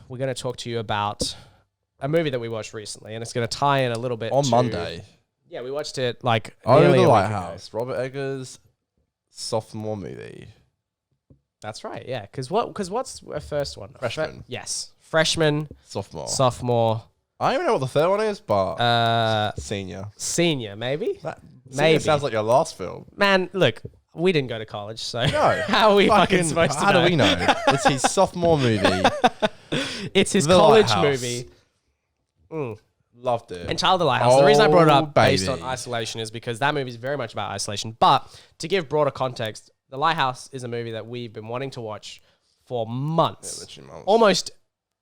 we're going to talk to you about a movie that we watched recently, and it's going to tie in a little bit on Monday. Yeah, we watched it like Oh, nearly The a week Lighthouse. ago. Robert Eggers' sophomore movie. That's right. Yeah, because what's a first one? Freshman. Yes, freshman, sophomore. I don't even know what the third one is, but senior. Senior, maybe. Maybe sounds like your last film. Man, look, we didn't go to college, so No. how are we fucking supposed to know? How do we know? It's his sophomore movie. It's his The college Lighthouse. movie. Loved it. And Child of the Lighthouse. The reason I brought it up based baby. on isolation is because that movie is very much about isolation. But to give broader context, The Lighthouse is a movie that we've been wanting to watch for months. Yeah, literally months. Almost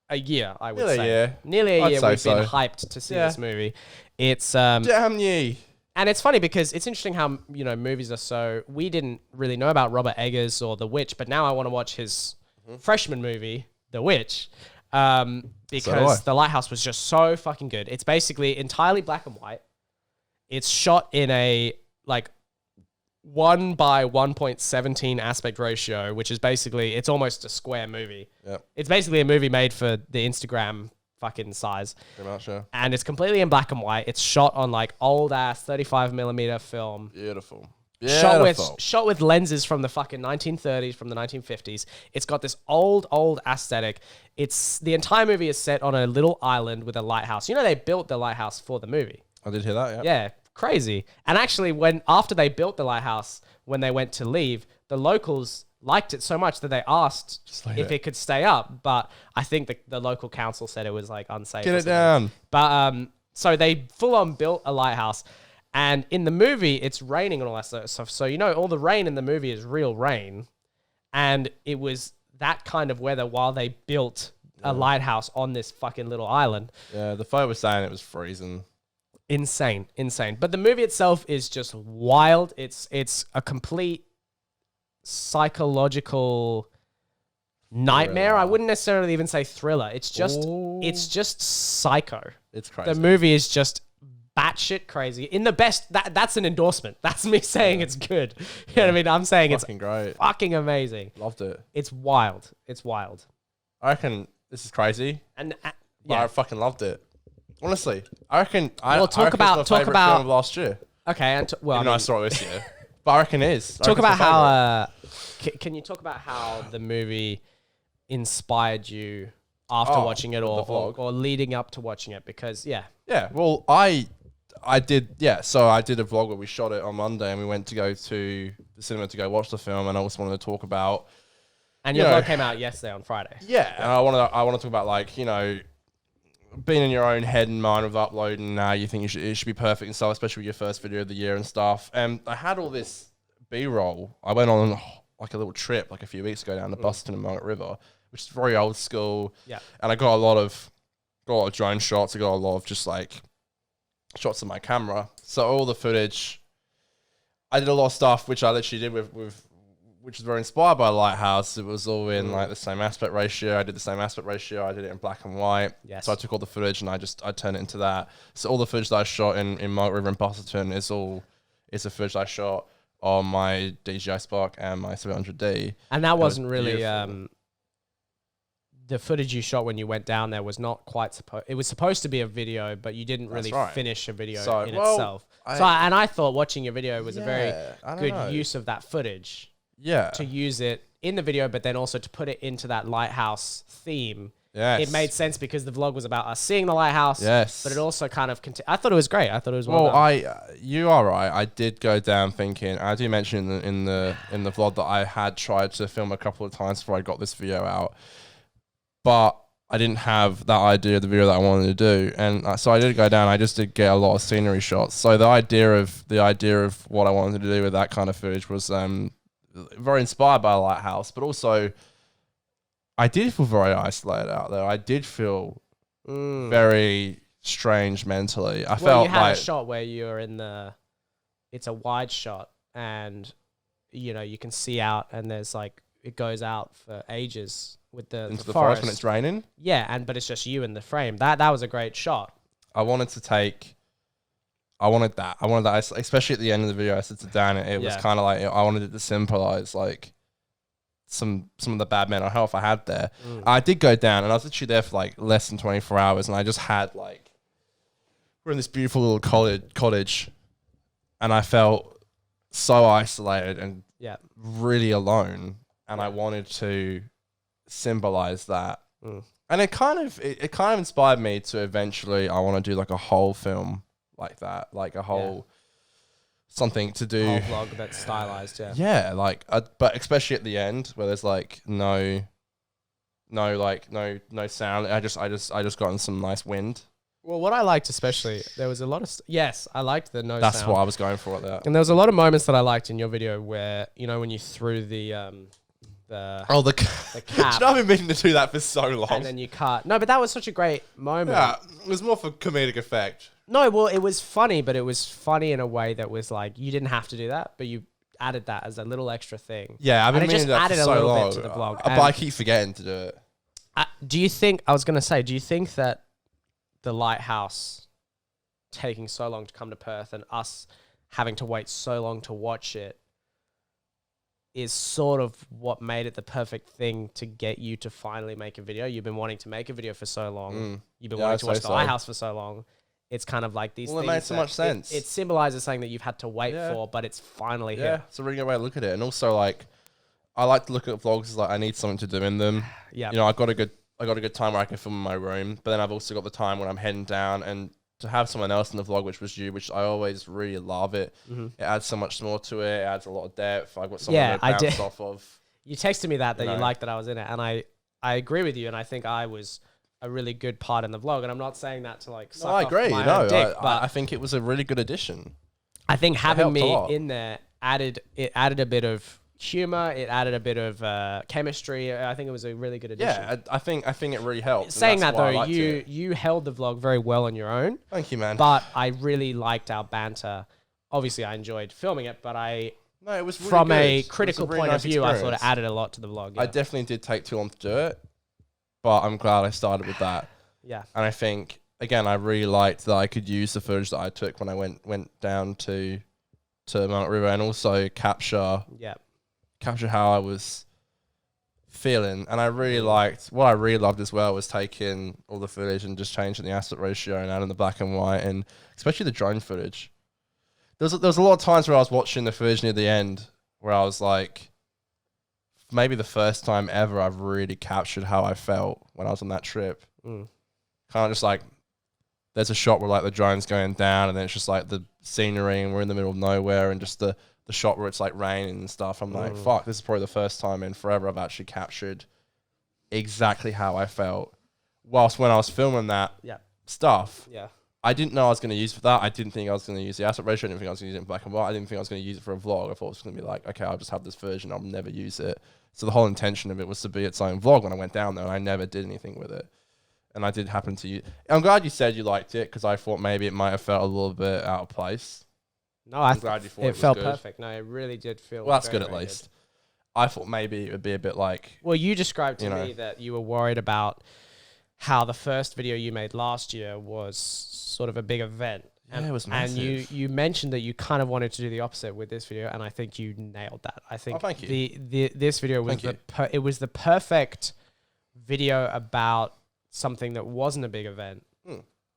a year, I would Nearly say. a year. Nearly a I'd year say we've been so. hyped to see Yeah. this movie. It's Damn ye. and it's funny because it's interesting how, movies are so... We didn't really know about Robert Eggers or The Witch, but now I want to watch his freshman movie, The Witch, because The Lighthouse was just so fucking good. It's basically entirely black and white. It's shot in a, 1 by 1.17 aspect ratio, which is basically... It's almost a square movie. Yep. It's basically a movie made for the Instagram fucking size. Pretty much, yeah. And it's completely in black and white. It's shot on old ass 35mm film. Beautiful. Shot with lenses from the fucking 1930s, from the 1950s. It's got this old aesthetic. The entire movie is set on a little island with a lighthouse. They built the lighthouse for the movie. I did hear that, yeah. Yeah, crazy. And actually, after they built the lighthouse, when they went to leave, the locals liked it so much that they asked if it could stay up. But I think the local council said it was unsafe. Get it down. But so they full on built a lighthouse. And in the movie, it's raining and all that sort of stuff. So, all the rain in the movie is real rain. And it was that kind of weather while they built a lighthouse on this fucking little island. Yeah, the photo was saying it was freezing. Insane. But the movie itself is just wild. It's a complete psychological nightmare. Thriller. I wouldn't necessarily even say thriller. It's just psycho. It's crazy. The movie is just batshit crazy. In the best, that's an endorsement. That's me saying it's good. You know what I mean? I'm saying it's fucking great. fucking amazing. Loved it. It's wild. I reckon this is crazy, And but I fucking loved it. Honestly, I reckon. Well, talk about- it's my favourite film of last year. Okay. And Even though I saw it this year, but I reckon it is. talk about how. Can you talk about how the movie inspired you after watching it, the vlog. or leading up to watching it? Because Yeah. Well, I did. Yeah. So I did a vlog where we shot it on Monday, and we went to go to the cinema to go watch the film, and I also wanted to talk about. And your vlog came out yesterday on Friday. Yeah, and I want to talk about being in your own head and mind with uploading. You think it should be perfect and stuff, especially with your first video of the year and stuff. And I had all this B-roll. I went on a little trip a few weeks ago down to Buston and Margaret River, which is very old school. Yeah. And I got a lot of drone shots. I got a lot of just shots of my camera. So all the footage, I did a lot of stuff which I literally did with which is very inspired by Lighthouse. It was all in the same aspect ratio. I did the same aspect ratio. I did it in black and white. Yes. So I took all the footage and I turned it into that. So all the footage that I shot in Margaret River and Busselton is a footage I shot on my DJI Spark and my 700D. And that wasn't really beautiful. the footage you shot when you went down there was not quite supposed. It was supposed to be a video, but you didn't really right. finish a video So, in well, itself. I thought watching your video was a very I don't good know. use of that footage Yeah. to use it in the video, but then also to put it into that lighthouse theme. Yes. It made sense because the vlog was about us seeing the lighthouse. Yes. But it also kind of... I thought it was great. I thought it was well Well, done. you are right. I did go down thinking. I do mention in the vlog that I had tried to film a couple of times before I got this video out, but I didn't have that idea of the video that I wanted to do, and so I did go down. I just did get a lot of scenery shots. So the idea of what I wanted to do with that kind of footage was very inspired by Lighthouse, but also I did feel very isolated out there. I did feel very strange mentally. I felt you had like a shot where you're in the... It's a wide shot, and you can see out, and there's it goes out for ages with into the the forest when it's raining. Yeah, but it's just you in the frame. That was a great shot. I wanted that, especially at the end of the video. I said to Dan, it was kind of I wanted it to symbolize some of the bad mental health I had there. I did go down, and I was literally there for like less than 24 hours, and I just had like, we're in this beautiful little cottage, and I felt so isolated and really alone, and I wanted to symbolize that. And it kind of inspired me to eventually, I want to do like a whole film like that, like a whole something to do. A whole vlog that's stylized, Yeah, like, but especially at the end where there's like no sound. I just got in some nice wind. Well, what I liked especially, there was a lot of... yes, I liked the no That's sound. what I was going for at that. And there was a lot of moments that I liked in your video where, you know, when you threw the cap. Do you know I've been meaning to do that for so long? And then you cut. No, but that was such a great moment. Yeah, it was more for comedic effect. No, well, it was funny, but it was funny in a way that was like, you didn't have to do that, but you added that as a little extra thing. Yeah, I've been and it meaning just that added for a so little long. bit to the vlog. But I keep forgetting to do it. Do you think that the Lighthouse taking so long to come to Perth and us having to wait so long to watch it is sort of what made it the perfect thing to get you to finally make a video? You've been wanting to make a video for so long. You've been wanting to watch the Lighthouse for so long. It's kind of like these things. Well, it made so much sense. It symbolizes something that you've had to wait for, but it's finally here. Yeah, it's a really good way to look at it. And also, like, I like to look at vlogs as like I need something to do in them. Yeah. You know, I got a good time where I can film in my room, but then I've also got the time when I'm heading down, and to have someone else in the vlog, which was you, which I always really love it. It adds so much more to it. It adds a lot of depth. I've got someone to bounce off of. You texted me that you liked that I was in it, and I agree with you, and I think I was a really good part in the vlog, and I'm not saying that to like suck I off agree. my own dick, but I think it was a really good addition. I think having me in there added a bit of humor. It added a bit of chemistry. I think it was a really good addition. Yeah, I think it really helped. Saying that though, you held the vlog very well on your own. Thank you, man. But I really liked our banter. Obviously, I enjoyed filming it, but it was really from good. A critical point nice of view, experience. I thought it added a lot to the vlog. Yeah. I definitely did take too long to do it, but I'm glad I started with that. Yeah. And I think, again, I really liked that I could use the footage that I took when I went down to Mount River, and also capture how I was feeling. And I really liked, what I really loved as well was taking all the footage and just changing the aspect ratio and adding the black and white, and especially the drone footage. There was a lot of times where I was watching the footage near the end where I was like, maybe the first time ever I've really captured how I felt when I was on that trip. Kind of just like, there's a shot where like the drone's going down, and then it's just like the scenery, and we're in the middle of nowhere, and just the shot where it's like raining and stuff. I'm like, fuck, this is probably the first time in forever I've actually captured exactly how I felt. Whilst when I was filming that stuff, I didn't know I was going to use it for that. I didn't think I was going to use the aspect ratio. I didn't think I was going to use it in black and white. I didn't think I was going to use it for a vlog. I thought it was going to be like, okay, I'll just have this version. I'll never use it. So the whole intention of it was to be its own vlog when I went down there, and I never did anything with it. And I did happen to use. I'm glad you said you liked it, because I thought maybe it might have felt a little bit out of place. No, I'm glad you thought it felt perfect. No, it really did feel. Well, that's good at least. Good. I thought maybe it would be a bit like. Well, you described to me that you were worried about how the first video you made last year was sort of a big event. And, it was massive. And you mentioned that you kind of wanted to do the opposite with this video, and I think you nailed that. I think thank you. This video was it was the perfect video about something that wasn't a big event.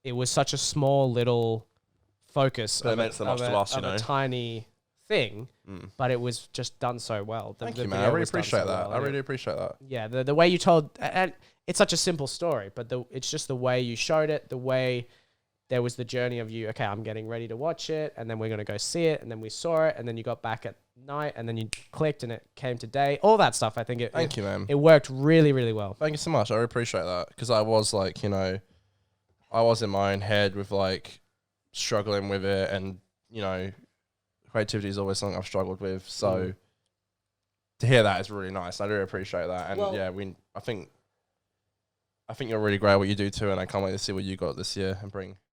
It was such a small little focus of a tiny thing, but it was just done so well. Thank you, man. I really appreciate that. I really appreciate that. Yeah, the way you told, and it's such a simple story, but it's just the way you showed it, the way there was the journey of you, okay, I'm getting ready to watch it, and then we're going to go see it, and then we saw it, and then you got back at night, and then you clicked, and it came today. All that stuff, I think Thank you, man. It worked really, really well. Thank you so much. I really appreciate that, because I was like, I was in my own head with like struggling with it, and creativity is always something I've struggled with. So to hear that is really nice. I really appreciate that, and I think you're really great at what you do too, and I can't wait to see what you got this year and bring.